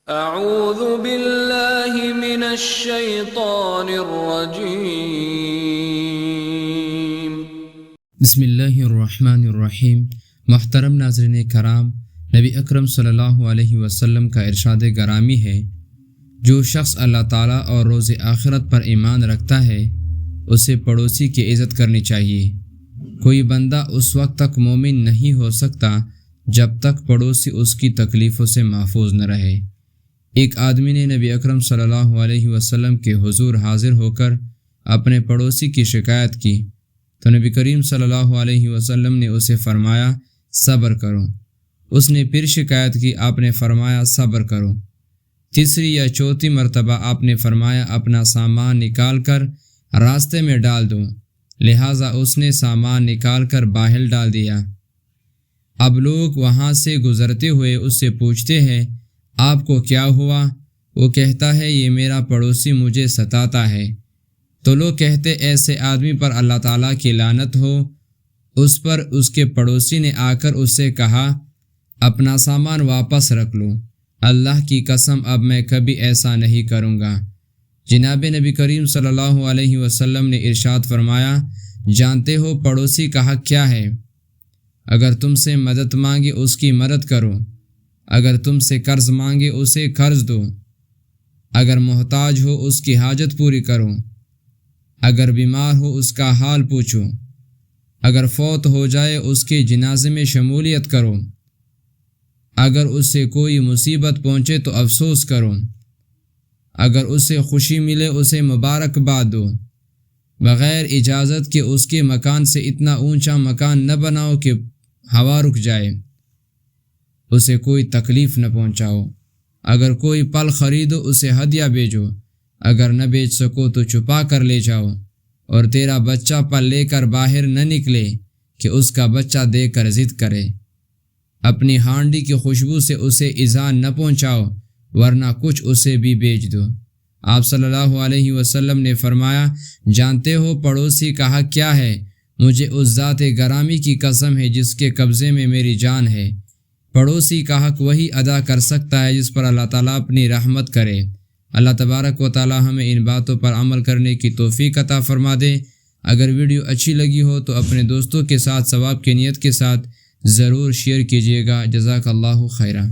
اعوذ باللہ من الشیطان الرجیم۔ بسم اللہ الرحمن الرحیم۔ محترم ناظرین کرام، نبی اکرم صلی اللہ علیہ وسلم کا ارشاد گرامی ہے، جو شخص اللہ تعالیٰ اور روز آخرت پر ایمان رکھتا ہے اسے پڑوسی کی عزت کرنی چاہیے۔ کوئی بندہ اس وقت تک مومن نہیں ہو سکتا جب تک پڑوسی اس کی تکلیفوں سے محفوظ نہ رہے۔ ایک آدمی نے نبی اکرم صلی اللہ علیہ وسلم کے حضور حاضر ہو کر اپنے پڑوسی کی شکایت کی تو نبی کریم صلی اللہ علیہ وسلم نے اسے فرمایا صبر کرو۔ اس نے پھر شکایت کی، آپ نے فرمایا صبر کرو۔ تیسری یا چوتھی مرتبہ آپ نے فرمایا اپنا سامان نکال کر راستے میں ڈال دو، لہٰذا اس نے سامان نکال کر باہر ڈال دیا۔ اب لوگ وہاں سے گزرتے ہوئے اس سے پوچھتے ہیں آپ کو کیا ہوا؟ وہ کہتا ہے یہ میرا پڑوسی مجھے ستاتا ہے۔ تو لوگ کہتے ایسے آدمی پر اللہ تعالیٰ کی لعنت ہو۔ اس پر اس کے پڑوسی نے آ کر اس سے کہا اپنا سامان واپس رکھ لو، اللہ کی قسم اب میں کبھی ایسا نہیں کروں گا۔ جناب نبی کریم صلی اللہ علیہ وسلم نے ارشاد فرمایا، جانتے ہو پڑوسی کا حق کیا ہے؟ اگر تم سے مدد مانگے اس کی مدد کرو، اگر تم سے قرض مانگے اسے قرض دو، اگر محتاج ہو اس کی حاجت پوری کرو، اگر بیمار ہو اس کا حال پوچھو، اگر فوت ہو جائے اس کے جنازے میں شمولیت کرو، اگر اس سے کوئی مصیبت پہنچے تو افسوس کرو، اگر اس سے خوشی ملے اسے مبارکباد دو، بغیر اجازت کے اس کے مکان سے اتنا اونچا مکان نہ بناؤ کہ ہوا رک جائے، اسے کوئی تکلیف نہ پہنچاؤ، اگر کوئی پھل خریدو اسے ہدیہ بھیجو، اگر نہ بیچ سکو تو چھپا کر لے جاؤ، اور تیرا بچہ پھل لے کر باہر نہ نکلے کہ اس کا بچہ دیکھ کر ضد کرے۔ اپنی ہانڈی کی خوشبو سے اسے ایذا نہ پہنچاؤ، ورنہ کچھ اسے بھی بیچ دو۔ آپ صلی اللہ علیہ وسلم نے فرمایا، جانتے ہو پڑوسی کا حق کیا ہے؟ مجھے اس ذات گرامی کی قسم ہے جس کے قبضے میں میری جان ہے، پڑوسی کا حق وہی ادا کر سکتا ہے جس پر اللہ تعالیٰ اپنی رحمت کرے۔ اللہ تبارک و تعالیٰ ہمیں ان باتوں پر عمل کرنے کی توفیق عطا فرما دے۔ اگر ویڈیو اچھی لگی ہو تو اپنے دوستوں کے ساتھ ثواب کی نیت کے ساتھ ضرور شیئر کیجیے گا۔ جزاک اللہ خیرہ۔